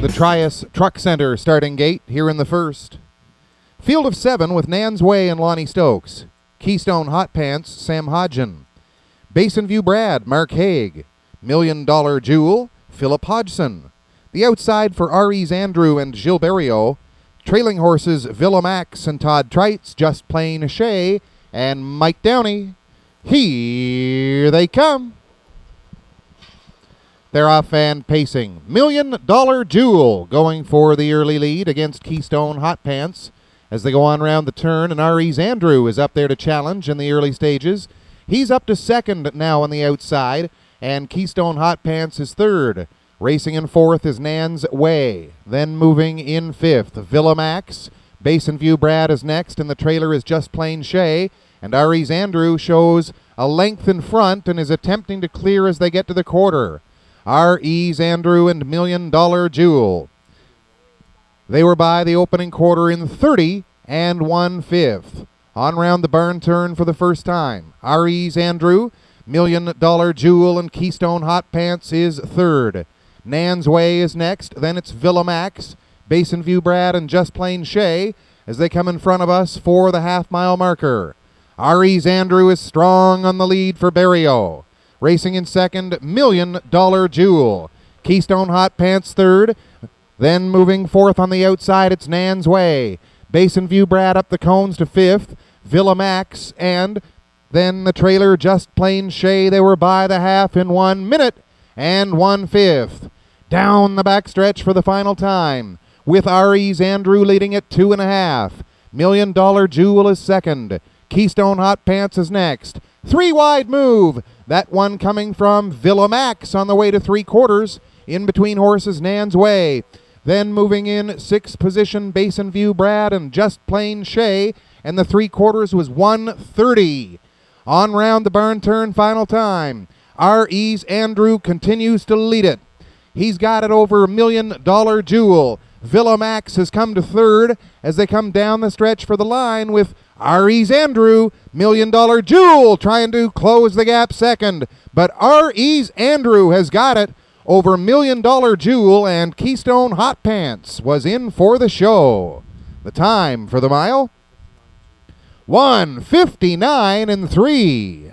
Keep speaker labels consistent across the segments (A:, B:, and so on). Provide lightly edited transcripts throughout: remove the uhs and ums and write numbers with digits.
A: the Trias Truck Center starting gate here in the first. Field of 7 with Nan's Way and Lonnie Stokes. Keystone Hot Pants, Sam Hodgen. Basin View Brad, Mark Haig. $1 Million Jewel, Philip Hodgson. The outside for R.E.'s Andrew and Gilberto. Trailing horses Villa Max and Todd Trites, Just Plain Shea, and Mike Downey. Here they come. They're off and pacing. $1 Million Jewel going for the early lead against Keystone Hot Pants as they go on round the turn, and R.E.'s Andrew is up there to challenge in the early stages. He's up to second now on the outside, and Keystone Hot Pants is third. Racing in fourth is Nan's Way. Then moving in fifth, Villa Max. Basin View Brad is next, and the trailer is Just Plain Shea. And R.E.'s Andrew shows a length in front and is attempting to clear as they get to the quarter. R.E.'s Andrew and $1 Million Jewel. They were by the opening quarter in 30 and 1/5. On round the barn turn for the first time. R.E.'s Andrew, $1 Million Jewel, and Keystone Hot Pants is third. Nan's Way is next, then it's Villa Max, Basin View Brad, and Just Plain Shea as they come in front of us for the half-mile marker. R.E.'s Andrew is strong on the lead for Berrio. Racing in second, $1 Million Jewel. Keystone Hot Pants third. Then moving fourth on the outside, it's Nan's Way. Basin View Brad up the cones to fifth. Villa Max, and then the trailer Just Plain Shea. They were by the half in 1 minute and 1/5. Down the backstretch for the final time, with R.E.'s Andrew leading at 2.5. $1 Million Jewel is second. Keystone Hot Pants is next. 3 wide move. That one coming from Villa Max on the way to 3/4. In between horses, Nan's Way. Then moving in 6th position, Basin View Brad and Just Plain Shea. And the 3/4 was 1:30. On round the barn turn, final time. R.E.'s Andrew continues to lead it. He's got it over $1 Million Jewel. Villa Max has come to third as they come down the stretch for the line with R.E.'s Andrew, $1 Million Jewel trying to close the gap second. But R.E.'s Andrew has got it over $1 Million Jewel, and Keystone Hot Pants was in for the show. The time for the mile, 1:59 and 3.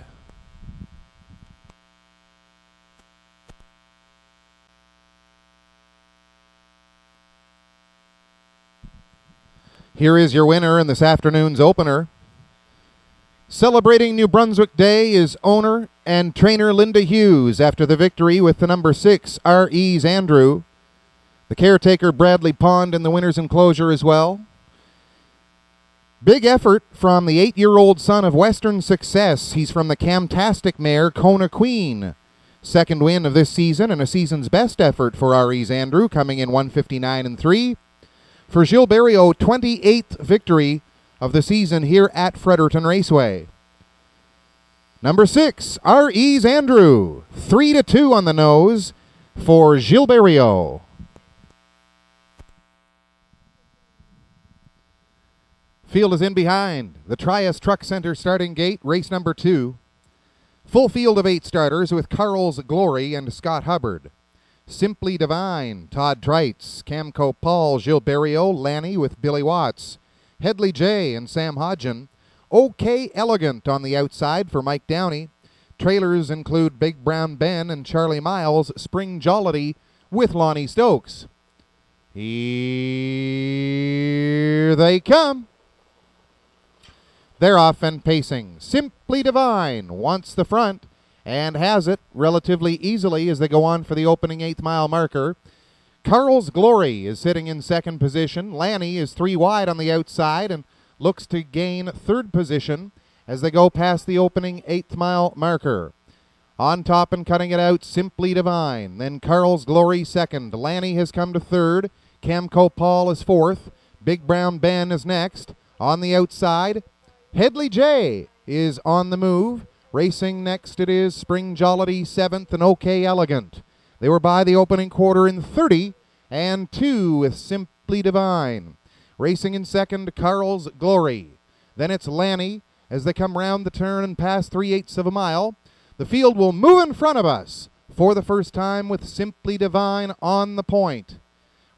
A: Here is your winner in this afternoon's opener. Celebrating New Brunswick Day is owner and trainer Linda Hughes after the victory with the number 6 R.E.'s Andrew. The caretaker Bradley Pond in the winner's enclosure as well. Big effort from the 8-year-old son of Western Success. He's from the Camtastic mare Kona Queen. Second win of this season and a season's best effort for R.E.'s Andrew, coming in 1:59 and 3. For Gilberto, 28th victory of the season here at Fredericton Raceway. Number 6, R.E.'s Andrew. 3-2 on the nose for Gilberto. Field is in behind. The Trias Truck Center starting gate, race number 2. Full field of 8 starters with Carl's Glory and Scott Hubbard. Simply Divine, Todd Trites, Camco Paul, Gilberto, Lanny with Billy Watts, Headley J and Sam Hodgen. OK Elegant on the outside for Mike Downey. Trailers include Big Brown Ben and Charlie Miles, Spring Jollity with Lonnie Stokes. Here they come. They're off and pacing. Simply Divine wants the front and has it relatively easily as they go on for the opening 8th mile marker. Carl's Glory is sitting in second position. Lanny is 3 wide on the outside and looks to gain 3rd position as they go past the opening 8th mile marker. On top and cutting it out, Simply Divine. Then Carl's Glory second. Lanny has come to 3rd. Camco Paul is 4th. Big Brown Ben is next. On the outside, Headley J is on the move. Racing next it is Spring Jollity 7th and OK Elegant. They were by the opening quarter in 30 and 2 with Simply Divine. Racing in second, Carl's Glory. Then it's Lanny as they come round the turn and pass 3/8 of a mile. The field will move in front of us for the first time with Simply Divine on the point.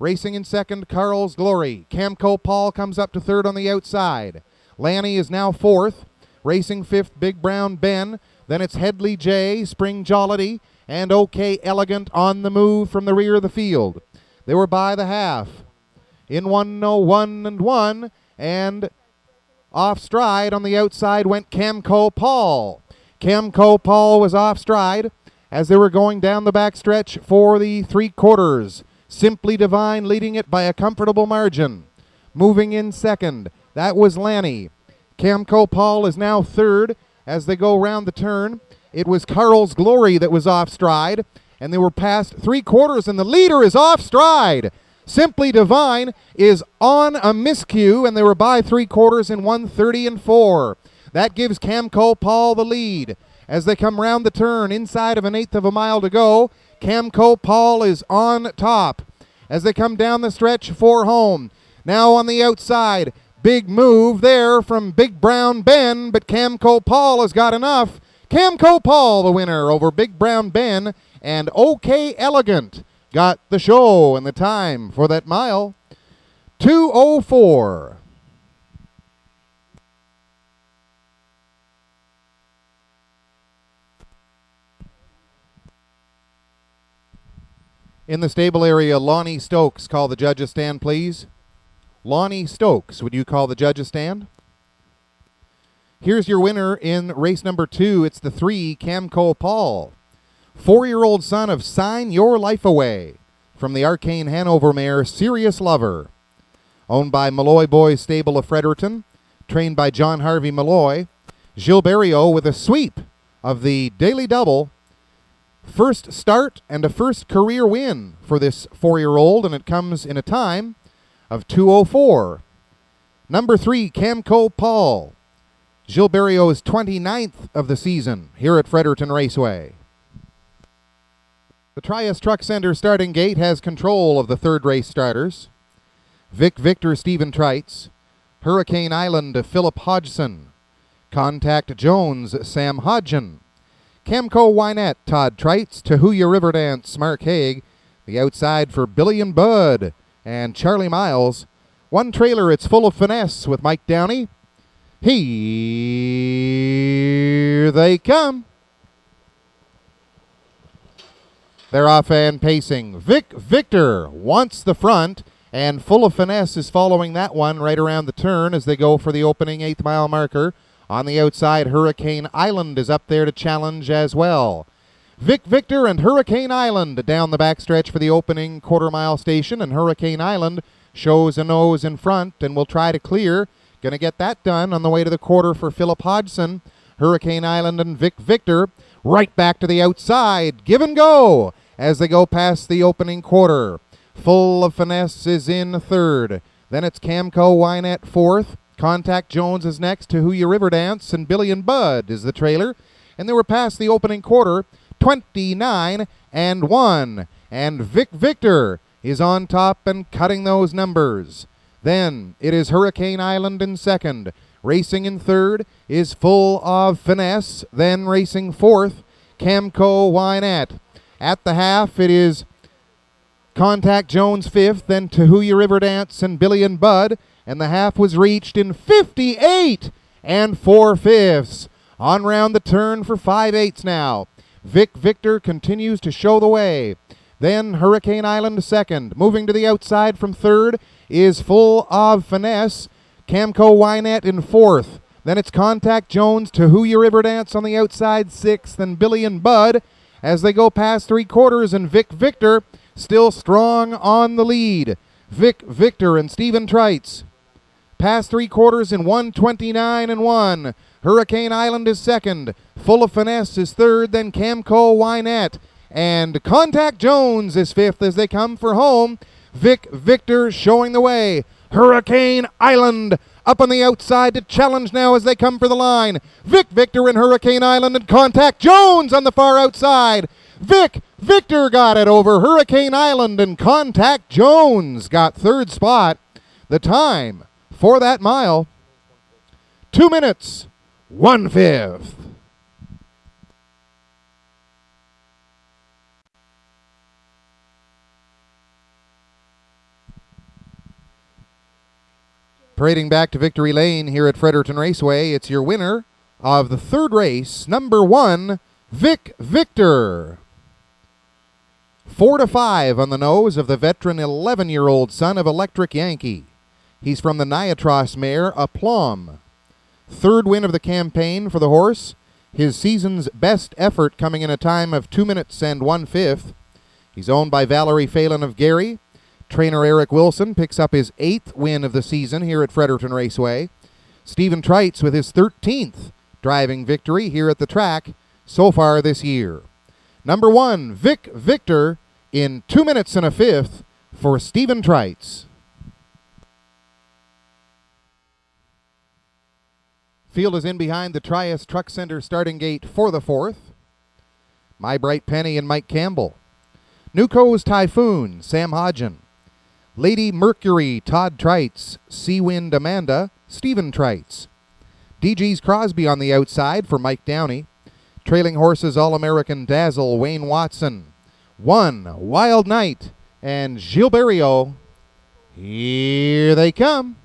A: Racing in second, Carl's Glory. Camco Paul comes up to third on the outside. Lanny is now fourth. Racing fifth, Big Brown Ben. Then it's Headley J, Spring Jollity, and OK Elegant on the move from the rear of the field. They were by the half. In 101 and 1, and off stride on the outside went Camco Paul. Camco Paul was off stride as they were going down the backstretch for the 3/4. Simply Divine leading it by a comfortable margin. Moving in second, that was Lanny. Camco Paul is now third as they go round the turn. It was Carl's Glory that was off stride, and they were past 3/4, and the leader is off stride. Simply Divine is on a miscue, and they were by 3/4 in 1:30 and 4. That gives Camco Paul the lead. As they come round the turn, inside of 1/8 of a mile to go, Camco Paul is on top. As they come down the stretch for home, now on the outside, big move there from Big Brown Ben, but Camco Paul has got enough. Camco Paul, the winner over Big Brown Ben, and OK Elegant got the show, and the time for that mile, 2:04. In the stable area, Lonnie Stokes, call the judges stand, please. Lonnie Stokes, would you call the judges stand? Here's your winner in race number 2. It's the 3, Camco Paul. 4-year-old son of Sign Your Life Away from the Arcane Hanover mare, Serious Lover. Owned by Malloy Boys Stable of Fredericton. Trained by John Harvey Malloy. Gilles Berriot with a sweep of the Daily Double. First start and a first career win for this 4-year-old, and it comes in a time of 2:04. Number 3, Camco Paul. Gilles Berriot's 29th of the season here at Fredericton Raceway. The Trias Truck Center starting gate has control of the third race starters. Vic Victor, Stephen Trites. Hurricane Island, Philip Hodgson. Contact Jones, Sam Hodgen. Camco Wynette, Todd Trites. Tahuya Riverdance, Mark Haig. The outside for Billy and Bud and Charlie Miles. One trailer, It's Full of Finesse with Mike Downey. Here they come. They're off and pacing. Vic Victor wants the front, and Full of Finesse is following that one right around the turn as they go for the opening 8th mile marker. On the outside, Hurricane Island is up there to challenge as well. Vic Victor and Hurricane Island down the backstretch for the opening quarter-mile station, and Hurricane Island shows a nose in front and will try to clear. Going to get that done on the way to the quarter for Philip Hodgson. Hurricane Island and Vic Victor right back to the outside. Give and go as they go past the opening quarter. Full of Finesse is in third. Then it's Camco Wynette fourth. Contact Jones is next. Tahuya Riverdance and Billy and Bud is the trailer. And they were past the opening quarter, 29 and 1. And Vic Victor is on top and cutting those numbers. Then it is Hurricane Island in second. Racing in third is Full of Finesse. Then racing fourth, Camco Wynette. At the half, it is Contact Jones fifth, then Tahuya Riverdance and Billy and Bud. And the half was reached in 58 and 4/5. On round the turn for 5/8 now. Vic Victor continues to show the way. Then Hurricane Island second. Moving to the outside from third is Full of Finesse. Camco Wynette in fourth. Then it's Contact Jones, Tahuya Riverdance on the outside sixth, and Billy and Bud as they go past 3/4, and Vic Victor still strong on the lead. Vic Victor and Stephen Trites past 3/4 in 1:29 and 1. Hurricane Island is second. Full of Finesse is third, then Camco Wynette. And Contact Jones is fifth as they come for home. Vic Victor showing the way. Hurricane Island up on the outside to challenge now as they come for the line. Vic Victor and Hurricane Island, and Contact Jones on the far outside. Vic Victor got it over Hurricane Island, and Contact Jones got third spot. The time for that mile, 2 minutes, 1/5. Parading back to victory lane here at Fredericton Raceway, it's your winner of the third race, number 1, Vic Victor. 4-5 on the nose of the veteran 11-year-old son of Electric Yankee. He's from the Niatros mare, Aplomb. Third win of the campaign for the horse. His season's best effort coming in a time of 2 minutes and 1/5. He's owned by Valerie Phelan of Gary. Trainer Eric Wilson picks up his 8th win of the season here at Fredericton Raceway. Stephen Treitz with his 13th driving victory here at the track so far this year. Number 1, Vic Victor in 2 minutes and 1/5 for Stephen Treitz. Field is in behind the Trias Truck Center starting gate for the 4th. My Bright Penny and Mike Campbell. Nuco's Typhoon, Sam Hodgen. Lady Mercury, Todd Treitz. Seawind Amanda, Stephen Treitz. DG's Crosby on the outside for Mike Downey. Trailing horses All-American Dazzle, Wayne Watson. 1, Wild Knight, and Gilberto. Here they come.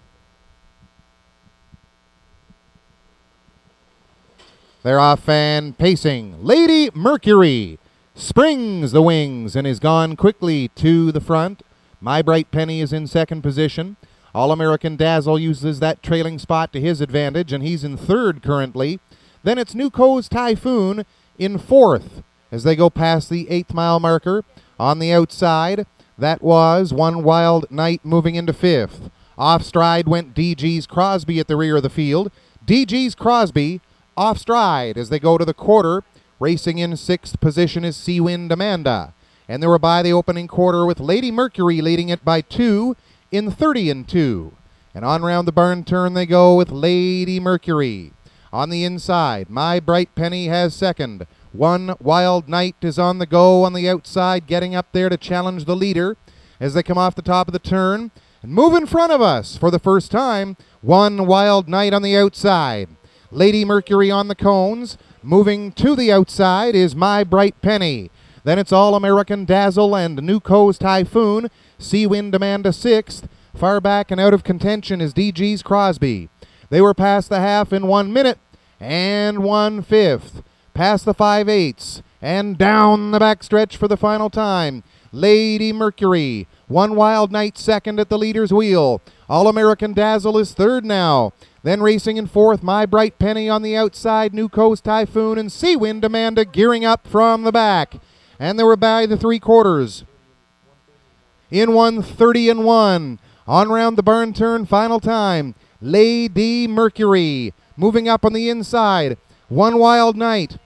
A: They're off and pacing. Lady Mercury springs the wings and is gone quickly to the front. My Bright Penny is in second position. All-American Dazzle uses that trailing spot to his advantage, and he's in third currently. Then it's Nuco's Typhoon in 4th as they go past the 8th mile marker. On the outside, that was 1 Wild Knight moving into 5th. Off stride went DG's Crosby at the rear of the field. DG's Crosby off stride as they go to the quarter. Racing in 6th position is Seawind Amanda. And they were by the opening quarter with Lady Mercury leading it by 2 in 30 and 2. And on round the barn turn they go with Lady Mercury. On the inside, My Bright Penny has second. 1 Wild Knight is on the go on the outside, getting up there to challenge the leader as they come off the top of the turn. And move in front of us for the first time, 1 Wild Knight on the outside. Lady Mercury on the cones. Moving to the outside is My Bright Penny. Then it's All-American Dazzle and Nuco's Typhoon. Seawind Amanda 6th. Far back and out of contention is DG's Crosby. They were past the half in 1 minute and 1/5. Past the 5/8 and down the backstretch for the final time. Lady Mercury, 1 Wild Knight second at the leader's wheel. All-American Dazzle is third now. Then racing in 4th, My Bright Penny on the outside, Nuco's Typhoon, and Seawind Amanda gearing up from the back. And they were by the 3/4. In 1:30 and 1. On round the barn turn, final time. Lady Mercury moving up on the inside. 1 Wild Knight.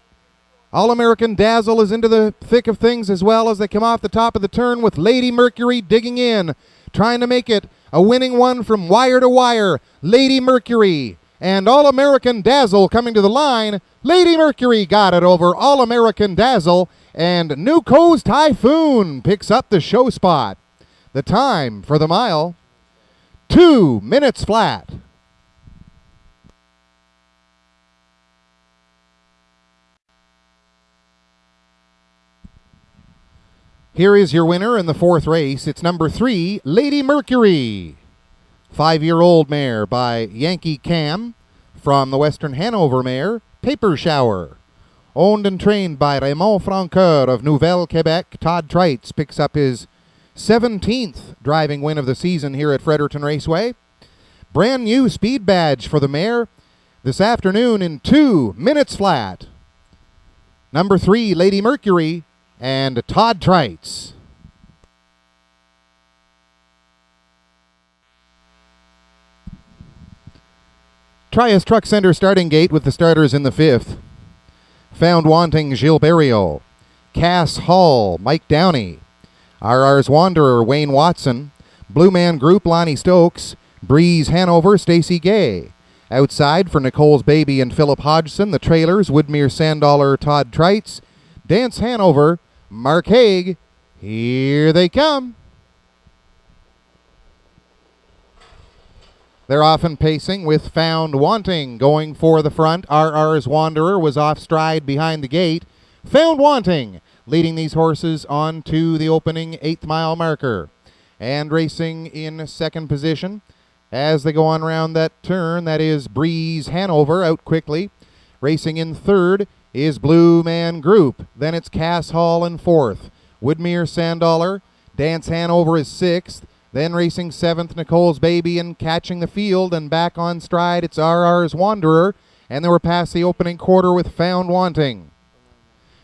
A: All-American Dazzle is into the thick of things as well as they come off the top of the turn with Lady Mercury digging in, trying to make it a winning one from wire to wire. Lady Mercury and All-American Dazzle coming to the line. Lady Mercury got it over All-American Dazzle, and Nuco's Typhoon picks up the show spot. The time for the mile, 2 minutes flat. Here is your winner in the 4th race. It's number 3, Lady Mercury. 5-year-old mare by Yankee Cam from the Western Hanover mare, Paper Shower. Owned and trained by Raymond Francoeur of Nouvelle-Quebec, Todd Treitz picks up his 17th driving win of the season here at Fredericton Raceway. Brand new speed badge for the mare this afternoon in 2 minutes flat. Number 3, Lady Mercury, and Todd Treitz. Trias Truck Center starting gate with the starters in the 5th. Found Wanting, Gilberto. Cass Hall, Mike Downey. RR's Wanderer, Wayne Watson. Blue Man Group, Lonnie Stokes. Breeze Hanover, Stacy Gay. Outside for Nicole's Baby and Philip Hodgson, the trailers, Woodmere Sandaller, Todd Treitz. Dance Hanover, Mark Haig. Here they come. They're off and pacing with Found Wanting going for the front. RR's Wanderer was off stride behind the gate. Found Wanting leading these horses on to the opening 8th mile marker. And racing in second position, as they go on around that turn. That is Breeze Hanover out quickly. Racing in third is Blue Man Group. Then it's Cass Hall in fourth. Woodmere Sandollar. Dance Hanover is sixth. Then racing seventh, Nicole's Baby, and catching the field and back on stride, it's RR's Wanderer. And they were past the opening quarter with Found Wanting.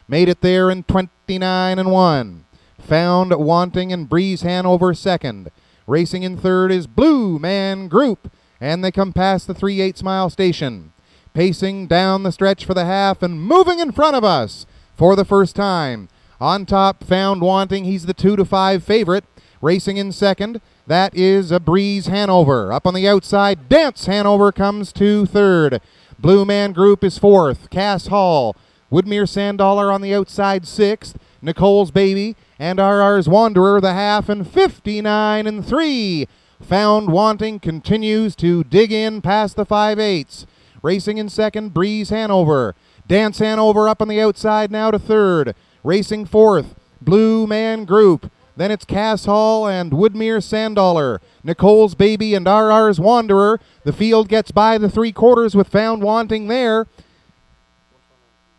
A: Made it there in 29-1. Found Wanting and Breeze Hanover second. Racing in third is Blue Man Group, and they come past the 3/8 mile station. Pacing down the stretch for the half and moving in front of us for the first time. On top, Found Wanting, he's the 2-5 favorite. Racing in second, that is a Breeze Hanover. Up on the outside, Dance Hanover comes to third. Blue Man Group is fourth. Cass Hall, Woodmere Sandollar on the outside sixth. Nicole's Baby and RR's Wanderer the half, and 59-3. Found Wanting continues to dig in past the 5/8. Racing in second, Breeze Hanover. Dance Hanover up on the outside now to third. Racing fourth, Blue Man Group. Then it's Cass Hall and Woodmere Sandollar. Nicole's Baby and RR's Wanderer. The field gets by the 3/4 with Found Wanting there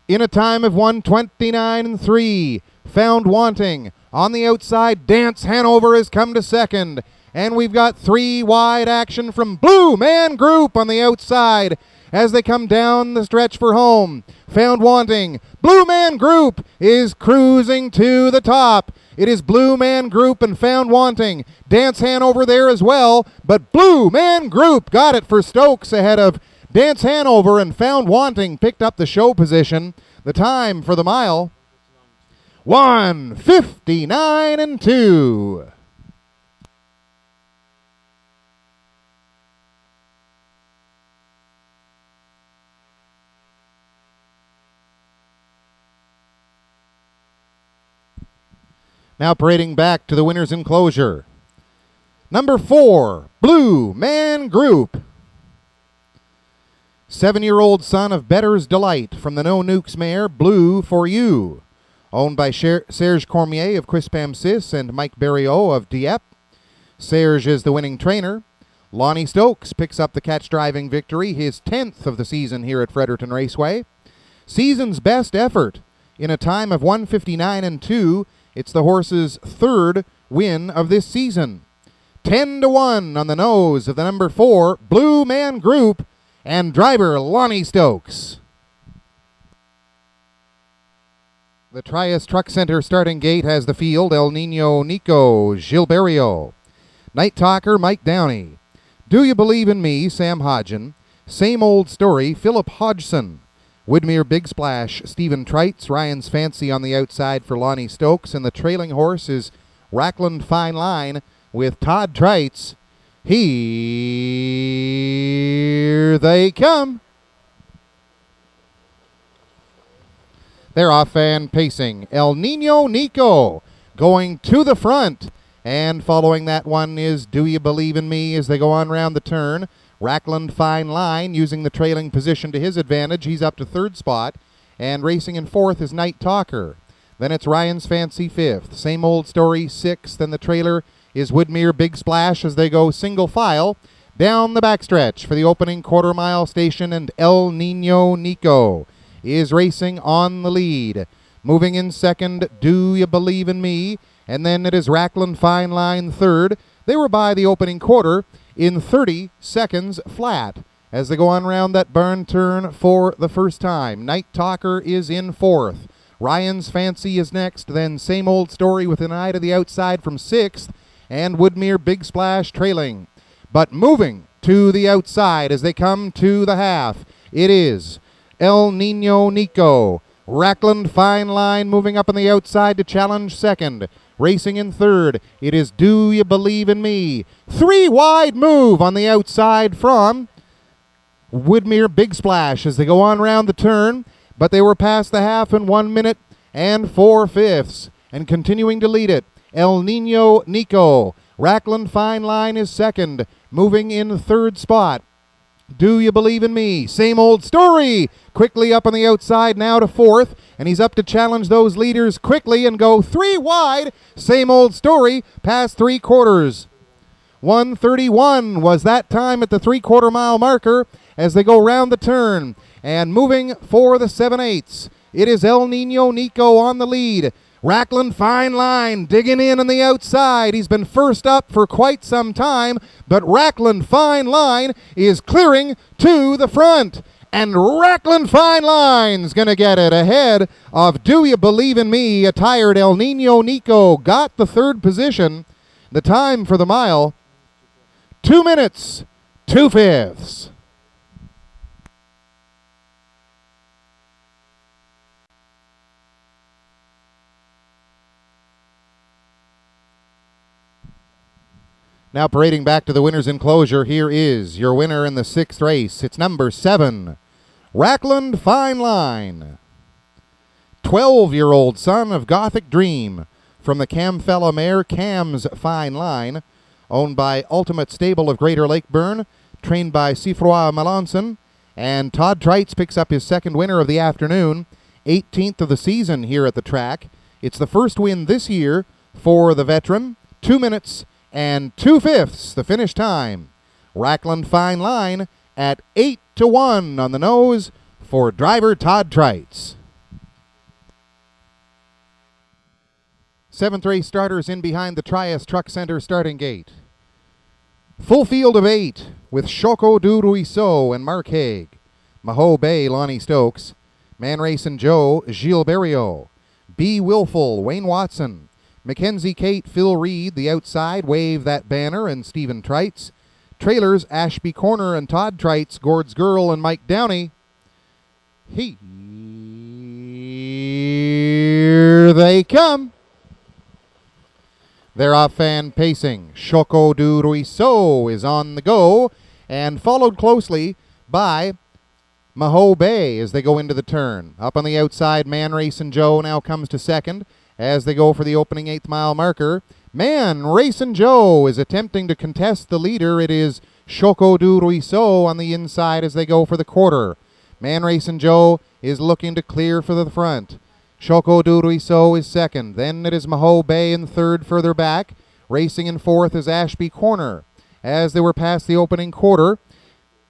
A: in a time of 1:29-3. Found Wanting on the outside. Dance Hanover has come to second. And we've got 3 wide action from Blue Man Group on the outside as they come down the stretch for home. Found Wanting. Blue Man Group is cruising to the top. It is Blue Man Group and Found Wanting. Dance Hanover there as well, but Blue Man Group got it for Stokes ahead of Dance Hanover, and Found Wanting picked up the show position. The time for the mile, 1:59-2. Now parading back to the winner's enclosure. Number 4, Blue Man Group. 7-year-old son of Better's Delight from the No Nukes mare, Blue for You. Owned by Serge Cormier of Quispamsis and Mike Berriot of Dieppe. Serge is the winning trainer. Lonnie Stokes picks up the catch-driving victory, his 10th of the season here at Fredericton Raceway. Season's best effort in a time of 1:59-2. It's the horse's 3rd win of this season. 10-1 on the nose of the number 4, Blue Man Group, and driver Lonnie Stokes. The Trias Truck Center starting gate has the field: El Nino Nico, Gilberto. Night Talker, Mike Downey. Do You Believe in Me, Sam Hodgen. Same Old Story, Philip Hodgson. Woodmere Big Splash, Stephen Trites. Ryan's Fancy on the outside for Lonnie Stokes. And the trailing horse is Rackland Fine Line with Todd Trites. Here they come. They're off and pacing. El Nino Nico going to the front. And following that one is Do You Believe in Me as they go on round the turn. Rackland Fine Line using the trailing position to his advantage. He's up to 3rd spot. And racing in 4th is Night Talker. Then it's Ryan's Fancy 5th. Same Old Story 6th. And the trailer is Woodmere Big Splash as they go single file down the backstretch for the opening quarter-mile station. And El Nino Nico is racing on the lead. Moving in second, Do You Believe in Me? And then it is Rackland Fine Line 3rd. They were by the opening quarter in 30 seconds flat as they go on round that barn turn for the first time. Night Talker is in 4th. Ryan's Fancy is next, then Same Old Story with an eye to the outside from 6th, and Woodmere Big Splash trailing. But moving to the outside as they come to the half, it is El Nino Nico. Rackland Fine Line moving up on the outside to challenge second. Racing in 3rd, it is Do You Believe in Me. 3 wide move on the outside from Woodmere Big Splash as they go on round the turn, but they were past the half in 1 minute and 4/5, and continuing to lead it, El Nino Nico. Rackland Fine Line is second, moving in 3rd spot. Do You Believe in Me? Same Old Story. Quickly up on the outside now to 4th, and he's up to challenge those leaders quickly and go 3 wide. Same Old Story past 3/4. 1:31 was that time at the 3/4 mile marker as they go round the turn. And moving for the 7/8, it is El Nino Nico on the lead. Racklin Fine Line digging in on the outside. He's been first up for quite some time, but Racklin Fine Line is clearing to the front. And Racklin Fine Line's going to get it ahead of Do You Believe in Me? A tired El Nino Nico got the third position. The time for the mile, 2 minutes, 2/5. Now parading back to the winner's enclosure, here is your winner in the 6th race. It's number 7, Racklin Fine Line. 12-year-old son of Gothic Dream from the Camfella mare Cam's Fine Line, owned by Ultimate Stable of Greater Lakeburn, trained by Sifroy Melanson, and Todd Trites picks up his second winner of the afternoon, 18th of the season here at the track. It's the first win this year for the veteran, 2 minutes and 2/5 the finish time. Racklin Fine Line at 8-1 on the nose for driver Todd Trites. 7th race starters in behind the Trias Truck Center starting gate. Full field of 8 with Choco du Ruisseau and Mark Haig. Maho Bay, Lonnie Stokes. Man Racing Joe, Gilles Berriot. B. Willful, Wayne Watson. Mackenzie Kate, Phil Reed, the outside, Wave That Banner, and Stephen Trites. Trailers, Ashby Corner and Todd Trites, Gord's Girl and Mike Downey. Here they come. They're off and pacing. Choco du Ruisseau is on the go and followed closely by Maho Bay as they go into the turn. Up on the outside, Man Racing Joe now comes to second. As they go for the opening 8th mile marker, Man Racing Joe is attempting to contest the leader. It is Choco du Ruisseau on the inside as they go for the quarter. Man Racing Joe is looking to clear for the front. Choco du Ruisseau is second. Then it is Maho Bay in third further back. Racing in fourth is Ashby Corner. As they were past the opening quarter,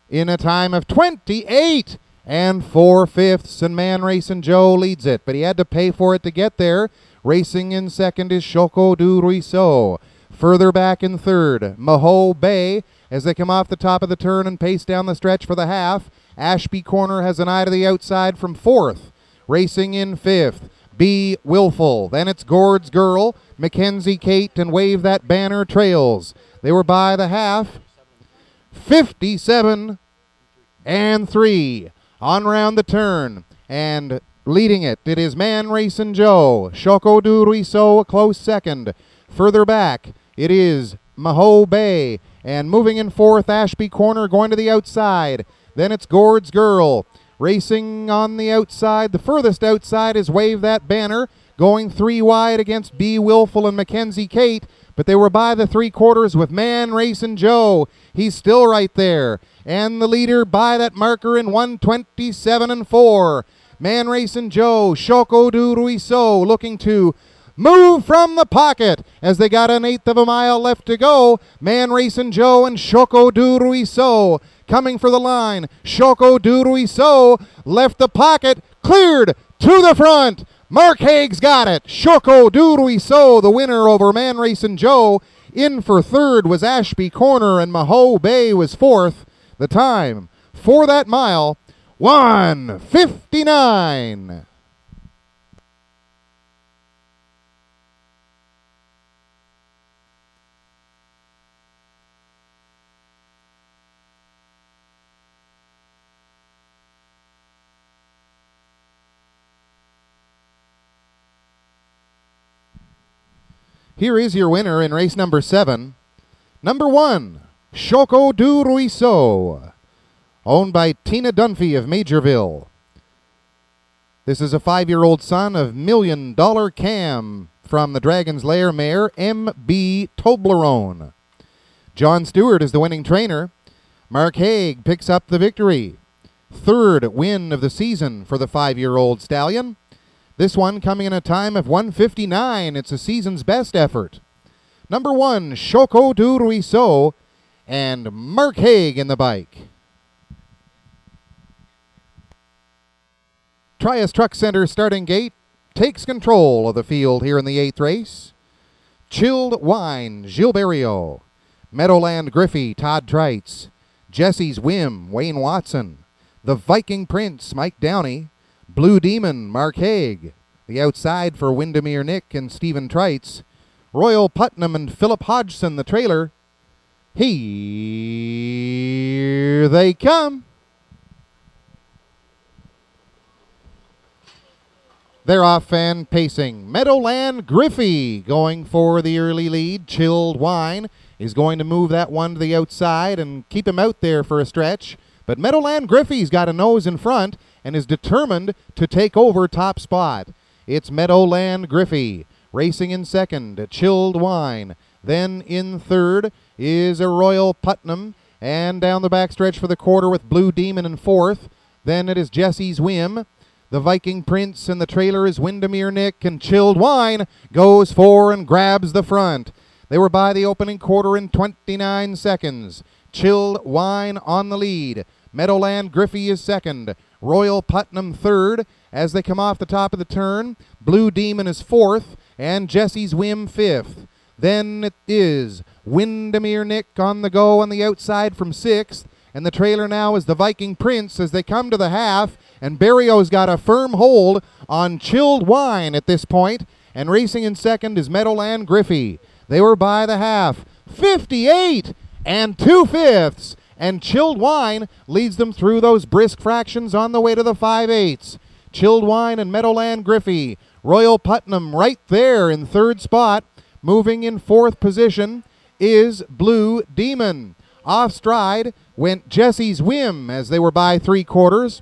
A: in a time of 28 4/5, and Man Racing Joe leads it, but he had to pay for it to get there. Racing in second is Choco du Ruisseau. Further back in third, Maho Bay as they come off the top of the turn and pace down the stretch for the half. Ashby Corner has an eye to the outside from fourth. Racing in fifth, B. Willful. Then it's Gord's Girl, Mackenzie Kate, and Wave That Banner trails. They were by the half. 57 3 on round the turn, and leading it is Man Racing Joe. Choco du Ruisseau a close second. Further back, it is Maho Bay, and moving in fourth, Ashby Corner going to the outside. Then it's Gord's Girl. Racing on the outside, the furthest outside is Wave That Banner, going 3 wide against B. Willful and Mackenzie Kate, but they were by the 3/4 with Man Racing Joe. He's still right there, and the leader by that marker in 1:27 4. Man Racing Joe, Choco du Ruisseau looking to move from the pocket as they got an 1/8 of a mile left to go. Man Racing Joe and Choco du Ruisseau coming for the line. Choco du Ruisseau left the pocket, cleared to the front. Mark Haig's got it. Choco du Ruisseau, the winner over Man Racing Joe. In for third was Ashby Corner, and Maho Bay was fourth. The time for that mile, 1:59. Here is your winner in race number 7. Number 1, Choco du Ruisseau, owned by Tina Dunphy of Majorville. This is a 5-year-old son of $1 Million Cam from the Dragon's Lair mare M.B. Toblerone. John Stewart is the winning trainer. Mark Haig picks up the victory. Third win of the season for the 5-year-old stallion. This one coming in a time of 1:59. It's a season's best effort. Number 1, Choco du Ruisseau, and Mark Haig in the bike. Trias Truck Center starting gate takes control of the field here in the 8th race. Chilled Wine, Gilles Barrio. Meadowland Griffey, Todd Trites. Jesse's Whim, Wayne Watson. The Viking Prince, Mike Downey. Blue Demon, Mark Haig. The outside for Windermere Nick and Stephen Trites. Royal Putnam and Philip Hodgson, the trailer. Here they come. They're off and pacing. Meadowland Griffey going for the early lead. Chilled Wine is going to move that one to the outside and keep him out there for a stretch. But Meadowland Griffey's got a nose in front and is determined to take over top spot. It's Meadowland Griffey racing in second. Chilled Wine. Then in third is a Royal Putnam. And down the backstretch for the quarter with Blue Demon in fourth. Then it is Jesse's Whim. The Viking Prince, and the trailer is Windermere Nick, and Chilled Wine goes for and grabs the front. They were by the opening quarter in 29 seconds. Chilled Wine on the lead. Meadowland Griffey is second. Royal Putnam third as they come off the top of the turn. Blue Demon is fourth, and Jesse's Whim fifth. Then it is Windermere Nick on the go on the outside from sixth. And the trailer now is the Viking Prince as they come to the half. And Barrio's got a firm hold on Chilled Wine at this point. And racing in second is Meadowland Griffey. They were by the half. 58 and 2/5. And Chilled Wine leads them through those brisk fractions on the way to the 5/8. Chilled Wine and Meadowland Griffey. Royal Putnam right there in third spot. Moving in fourth position is Blue Demon. Off stride went Jesse's Whim as they were by 3/4.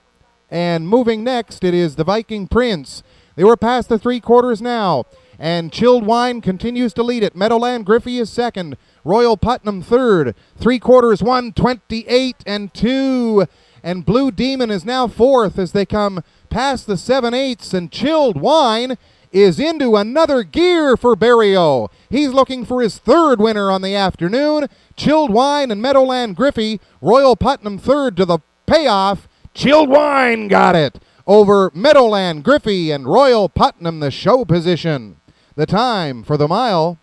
A: And moving next, it is the Viking Prince. They were past the 3/4 now. And Chilled Wine continues to lead it. Meadowland Griffey is second. Royal Putnam third. 3/4 won, 28 and 2. And Blue Demon is now fourth as they come past the 7/8. And Chilled Wine is into another gear for Barrio. He's looking for his third winner on the afternoon. Chilled Wine and Meadowland Griffey. Royal Putnam third to the payoff. Chilled Wine got it over Meadowland Griffey and Royal Putnam, the show position. The time for the mile,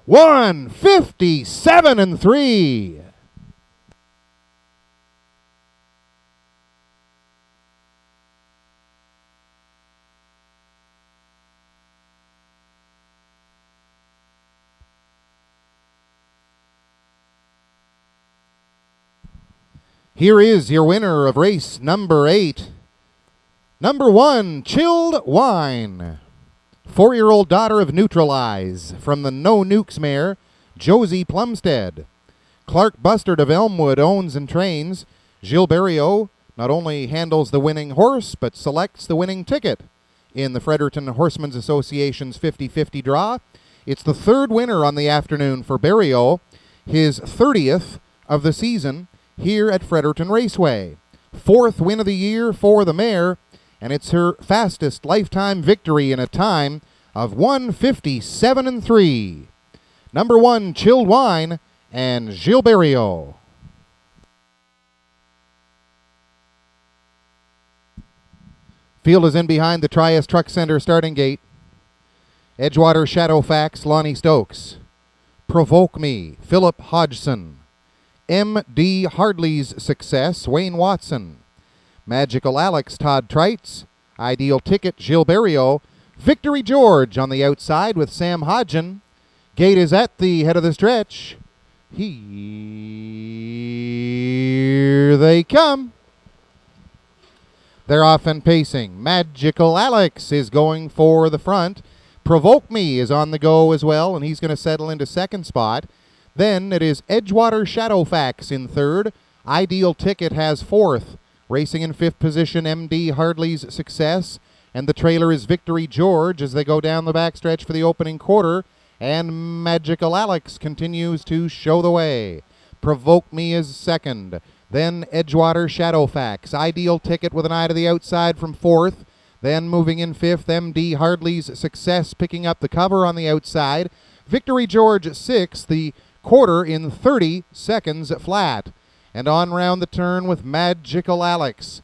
A: 1:57 and 3. Here is your winner of race number 8. Number 1, Chilled Wine. 4-year-old daughter of Neutralize from the No Nukes mare, Josie Plumstead. Clark Bustard of Elmwood owns and trains. Gilles Barrio not only handles the winning horse, but selects the winning ticket in the Fredericton Horsemen's Association's 50-50 draw. It's the third winner on the afternoon for Barrio, his 30th of the season here at Fredericton Raceway. Fourth win of the year for the mare, and it's her fastest lifetime victory in a time of 1:57 and 3. Number 1, Chilled Wine and Gilles Barrio. Field is in behind the Trias Truck Center starting gate. Edgewater Shadowfax, Lonnie Stokes. Provoke Me, Philip Hodgson. M.D. Hardley's Success, Wayne Watson. Magical Alex, Todd Trites. Ideal Ticket, Gilles Barrio. Victory George on the outside with Sam Hodgen. Gate is at the head of the stretch. Here they come. They're off and pacing. Magical Alex is going for the front. Provoke Me is on the go as well, and he's going to settle into second spot. Then it is Edgewater Shadowfax in third. Ideal Ticket has fourth. Racing in fifth position, M.D. Hardley's Success. And the trailer is Victory George as they go down the backstretch for the opening quarter. And Magical Alex continues to show the way. Provoke Me is second. Then Edgewater Shadowfax. Ideal Ticket with an eye to the outside from fourth. Then moving in fifth, M.D. Hardley's Success picking up the cover on the outside. Victory George 6, the quarter in 30 seconds flat. And on round the turn with Magical Alex.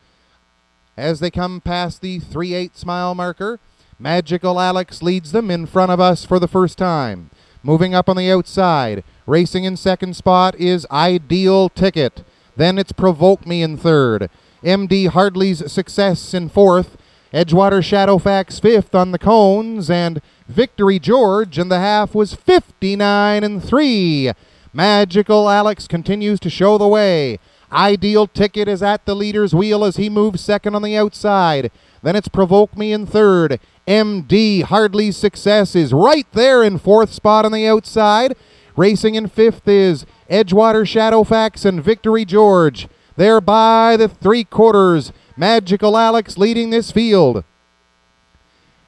A: As they come past the 3/8 mile marker, Magical Alex leads them in front of us for the first time. Moving up on the outside, racing in second spot is Ideal Ticket. Then it's Provoke Me in third. MD Hardley's Success in fourth. Edgewater Shadowfax fifth on the cones, and Victory George in the half was 59-3. Magical Alex continues to show the way. Ideal Ticket is at the leader's wheel as he moves second on the outside. Then it's Provoke Me in third. MD Hardley's Success is right there in fourth spot on the outside. Racing in fifth is Edgewater Shadowfax and Victory George. There by the 3/4. Magical Alex leading this field.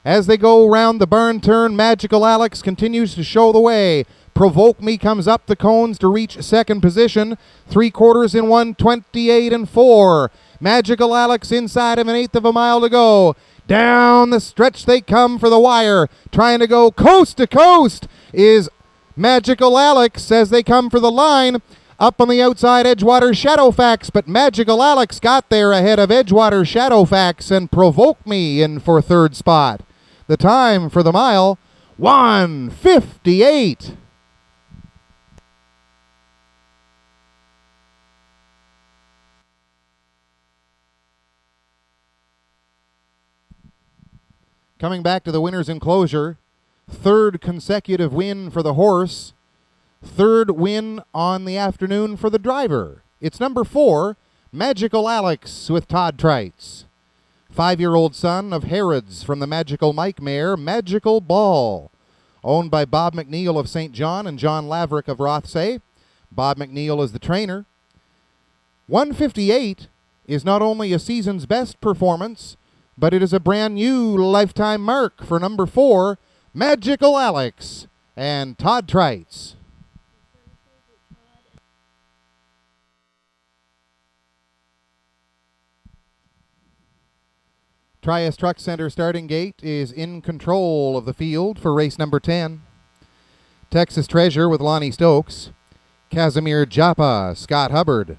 A: As they go round the barn turn, Magical Alex continues to show the way. Provoke Me comes up the cones to reach second position. 3/4 in 1:28-4. Magical Alex inside of 1/8 of a mile to go. Down the stretch they come for the wire. Trying to go coast to coast is Magical Alex as they come for the line. Up on the outside, Edgewater Shadowfax, but Magical Alex got there ahead of Edgewater Shadowfax and Provoke Me in for third spot. The time for the mile, 1:58. Coming back to the winner's enclosure, third consecutive win for the horse, third win on the afternoon for the driver. It's number 4, Magical Alex with Todd Trites. 5-year-old son of Herod's from the Magical Mike mare, Magical Ball. Owned by Bob McNeil of St. John and John Laverick of Rothsay. Bob McNeil is the trainer. 1:58 is not only a season's best performance, but it is a brand new lifetime mark for number 4, Magical Alex and Todd Trites. Trias Truck Center starting gate is in control of the field for race number 10. Texas Treasure with Lonnie Stokes. Casimir Japa, Scott Hubbard.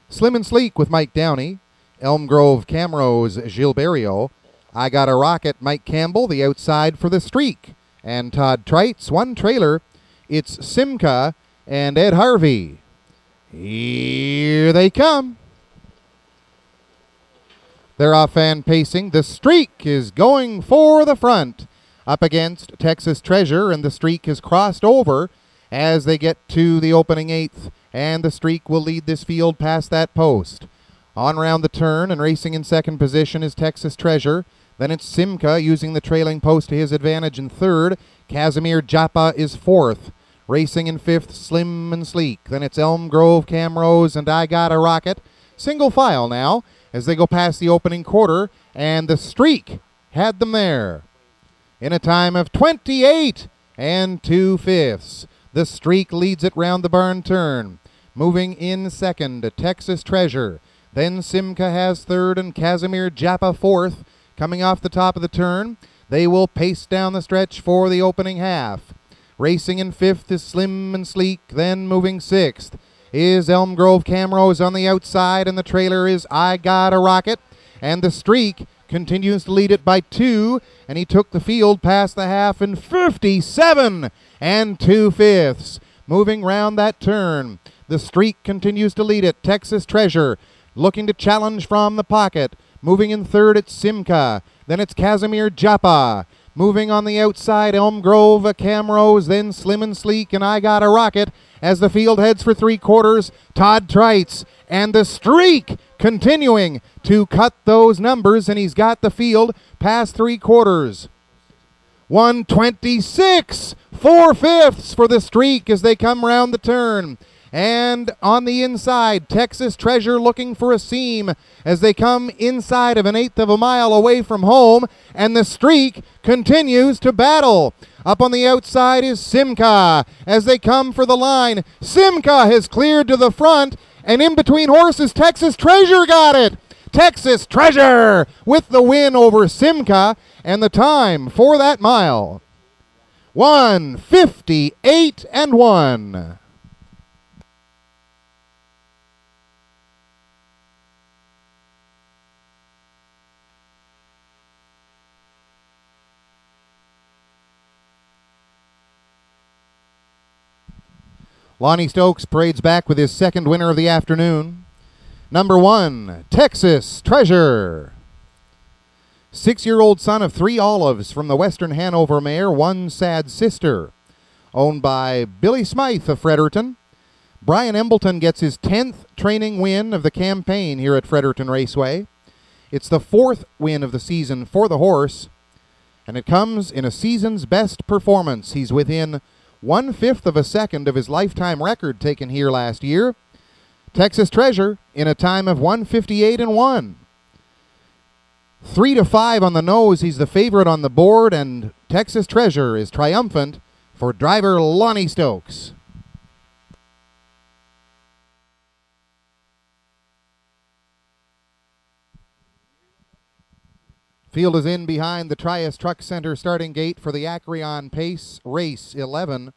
A: Slim and Sleek with Mike Downey. Elm Grove Camrose, Gilberto. I Got a Rocket, Mike Campbell, the outside for the Streak. And Todd Trites, one trailer. It's Simca and Ed Harvey. Here they come. They're off and pacing. The Streak is going for the front. Up against Texas Treasure, and the Streak has crossed over as they get to the opening 8th. And the Streak will lead this field past that post. On round the turn and racing in second position is Texas Treasure. Then it's Simca using the trailing post to his advantage in third. Casimir Japa is fourth. Racing in fifth, Slim and Sleek. Then it's Elm Grove, Camrose, and I Got a Rocket. Single file now as they go past the opening quarter, and the Streak had them there. In a time of 28 2/5. The Streak leads it round the barn turn. Moving in second, Texas Treasure. Then Simca has third and Casimir Japa fourth. Coming off the top of the turn, they will pace down the stretch for the opening half. Racing in fifth is Slim and Sleek. Then moving sixth is Elm Grove Camrose on the outside, and the trailer is I Got a Rocket. And the Streak continues to lead it by 2, and he took the field past the half in 57 2/5. Moving round that turn, the Streak continues to lead it. Texas Treasure looking to challenge from the pocket. Moving in third, it's Simca. Then it's Casimir Japa. Moving on the outside, Elm Grove, Camrose, then Slim and Sleek, and I Got a Rocket. As the field heads for 3/4, Todd Trites. And the Streak continuing to cut those numbers, and he's got the field past 3/4. 1:26, 4/5 for the Streak as they come round the turn. And on the inside, Texas Treasure looking for a seam as they come inside of 1/8 of a mile away from home, and the Streak continues to battle. Up on the outside is Simca as they come for the line. Simca has cleared to the front, and in between horses, Texas Treasure got it. Texas Treasure with the win over Simca, and the time for that mile, 158 and 1. Lonnie Stokes parades back with his second winner of the afternoon. Number 1, Texas Treasure. 6-year-old son of 3 Olives from the Western Hanover mare, One Sad Sister. Owned by Billy Smythe of Fredericton. Brian Embleton gets his 10th training win of the campaign here at Fredericton Raceway. It's the 4th win of the season for the horse, and it comes in a season's best performance. He's within 1/5 of a second of his lifetime record taken here last year. Texas Treasure in a time of 158 and 1. 3 to 5 on the nose. He's the favorite on the board, and Texas Treasure is triumphant for driver Lonnie Stokes. Field is in behind the Trias Truck Center starting gate for the Acreon Pace Race 11.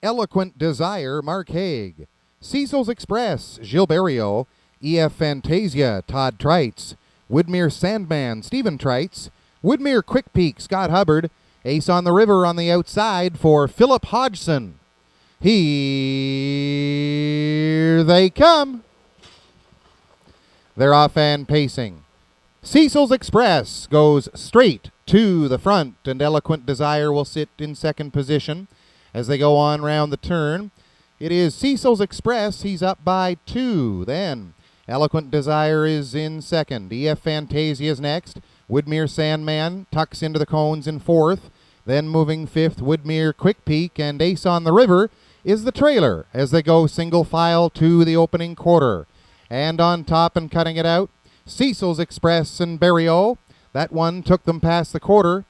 A: Eloquent Desire, Mark Haig. Cecil's Express, Gilles Barrio. EF Fantasia, Todd Treitz. Woodmere Sandman, Stephen Treitz. Woodmere Quick Peak, Scott Hubbard. Ace on the River on the outside for Philip Hodgson. Here they come. They're off and pacing. Cecil's Express goes straight to the front, and Eloquent Desire will sit in second position as they go on round the turn. It is Cecil's Express. He's up by 2. Then Eloquent Desire is in second. EF Fantasia is next. Woodmere Sandman tucks into the cones in 4th. Then moving 5th, Woodmere Quick Peak, and Ace on the River is the trailer as they go single file to the opening quarter. And on top and cutting it out, Cecil's Express and Barrio. That one took them past the quarter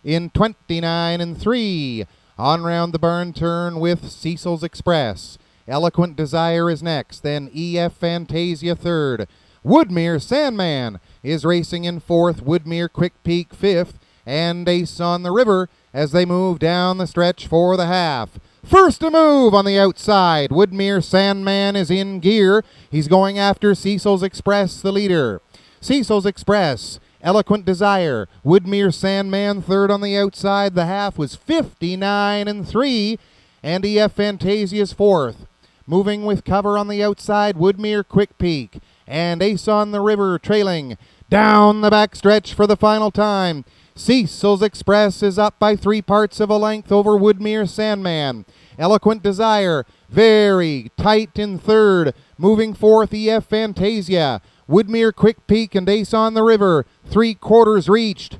A: in 29 and 3. On round the barn turn with Cecil's Express. Eloquent Desire is next, then EF Fantasia 3rd. Woodmere Sandman is racing in 4th, Woodmere Quick Peak 5th, and Ace on the River as they move down the stretch for the half. First to move on the outside, Woodmere Sandman is in gear. He's going after Cecil's Express, the leader. Cecil's Express, Eloquent Desire, Woodmere Sandman 3rd on the outside. The half was 59 and 3, and EF Fantasia's 4th. Moving with cover on the outside, Woodmere Quick Peak, and Ace on the River trailing down the back stretch for the final time. Cecil's Express is up by 3/4 of a length over Woodmere Sandman. Eloquent Desire very tight in 3rd. Moving 4th, EF Fantasia. Woodmere Quick Peak and Ace on the River 3/4 reached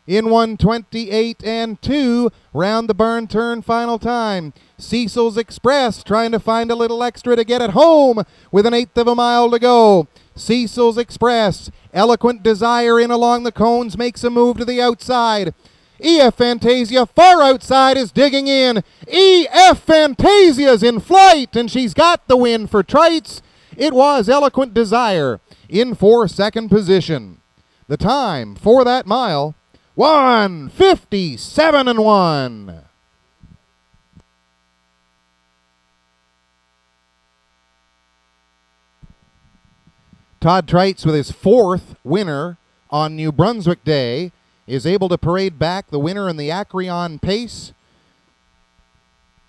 A: in 128 and 2. Round the barn turn final time. Cecil's Express trying to find a little extra to get it home with 1/8 of a mile to go. Cecil's Express, Eloquent Desire in along the cones, makes a move to the outside. EF Fantasia far outside is digging in. EF Fantasia's in flight, and she's got the win for Treitz. It was Eloquent Desire in for second position. The time for that mile, 1:57 and 1. Todd Treitz, with his 4th winner on New Brunswick Day, is able to parade back the winner in the Acreon Pace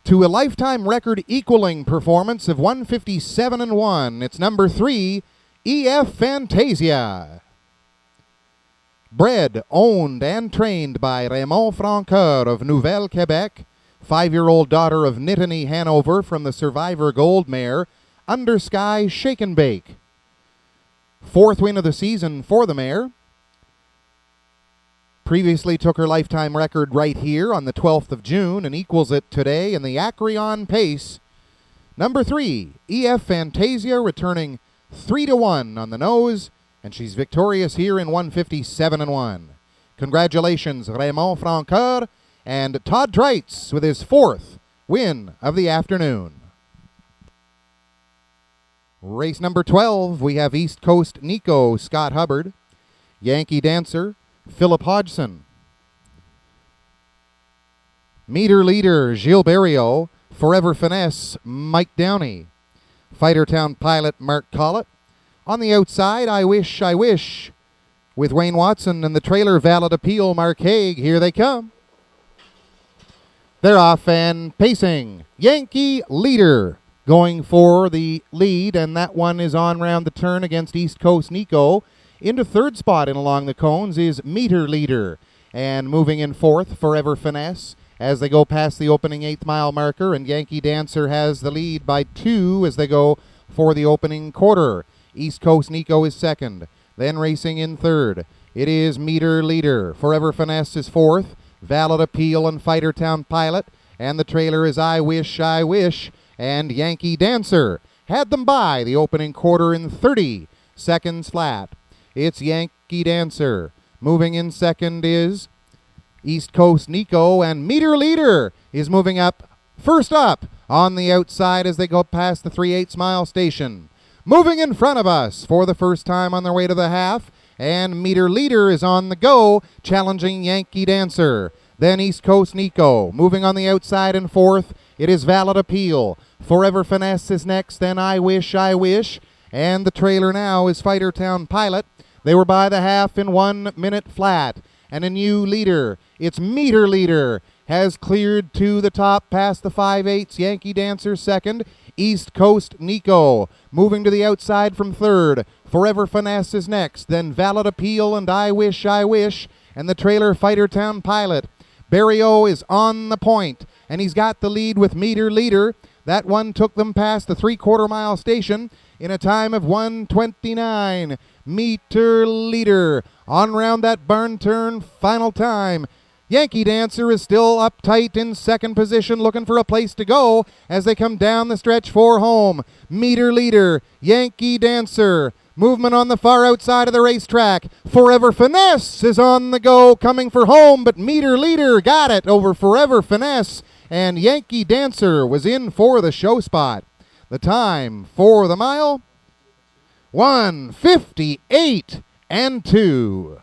A: to a lifetime record equaling performance of 1:57 and 1. It's number 3, EF Fantasia. Bred, owned, and trained by Raymond Francoeur of Nouvelle Quebec, 5-year-old daughter of Nittany Hanover from the Survivor Gold mare, Under Sky Shake and Bake. 4th win of the season for the mare. Previously took her lifetime record right here on the 12th of June and equals it today in the Acreon Pace. Number 3, EF Fantasia, returning 3 to 1 on the nose, and she's victorious here in 1:57 and 1. Congratulations, Raymond Francoeur and Todd Treitz with his 4th win of the afternoon. Race number 12, we have East Coast Nico, Scott Hubbard. Yankee Dancer, Philip Hodgson. Meter leader, Gilles Berriot. Forever Finesse, Mike Downey. Fighter Town Pilot, Mark Collett. On the outside, I Wish, with Wayne Watson and the trailer Valid Appeal, Mark Haig. Here they come. They're off and pacing. Yankee Leader going for the lead, and that one is on round the turn against East Coast Nico. Into third spot and along the cones is Meter Leader. And moving in fourth, Forever Finesse, as they go past the opening 8th mile marker, and Yankee Dancer has the lead by 2 as they go for the opening quarter. East Coast Nico is second. Then racing in third, it is Meter Leader. Forever Finesse is fourth. Valid Appeal and Fighter Town Pilot. And the trailer is I Wish, and Yankee Dancer. Had them by the opening quarter in 30 seconds flat. It's Yankee Dancer. Moving in second is East Coast Nico, and Meter Leader is moving up first up on the outside as they go past the 3/8 mile station. Moving in front of us for the first time on their way to the half, and Meter Leader is on the go, challenging Yankee Dancer. Then East Coast Nico. Moving on the outside in fourth, it is Valid Appeal. Forever Finesse is next, then I Wish, and the trailer now is Fighter Town Pilot. They were by the half in 1 minute flat. And a new leader, it's Meter Leader, has cleared to the top past the 5/8. Yankee Dancer second. East Coast Nico moving to the outside from third. Forever Finesse is next, then Valid Appeal and I Wish, and the trailer Fighter Town Pilot. Berriot is on the point, and he's got the lead with Meter Leader. That one took them past the 3/4 mile station in a time of 1:29. Meter Leader on round that barn turn, final time. Yankee Dancer is still uptight in second position, looking for a place to go as they come down the stretch for home. Meter Leader, Yankee Dancer, movement on the far outside of the racetrack. Forever Finesse is on the go, coming for home, but Meter Leader got it over Forever Finesse, and Yankee Dancer was in for the show spot. The time for the mile, 1:58 and 2.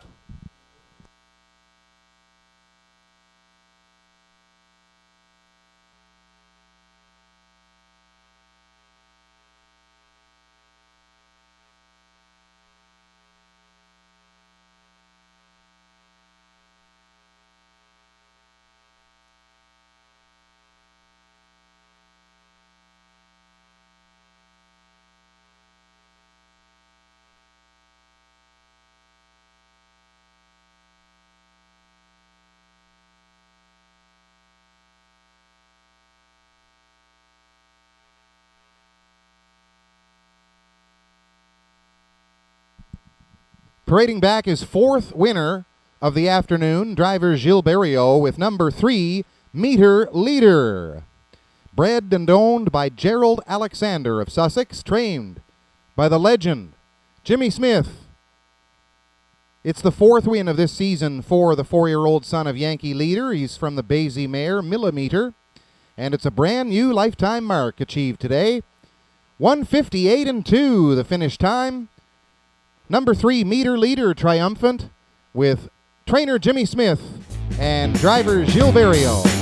A: Parading back is fourth winner of the afternoon, driver Gilles Berriot with number 3, Meter Leader. Bred and owned by Gerald Alexander of Sussex, trained by the legend Jimmy Smith. It's the 4th win of this season for the 4-year-old son of Yankee Leader. He's from the Basie mare, Millimeter, and it's a brand new lifetime mark achieved today. 1:58 and 2, the finish time. Number 3, Meter Leader, triumphant with trainer Jimmy Smith and driver Gilles Berriot.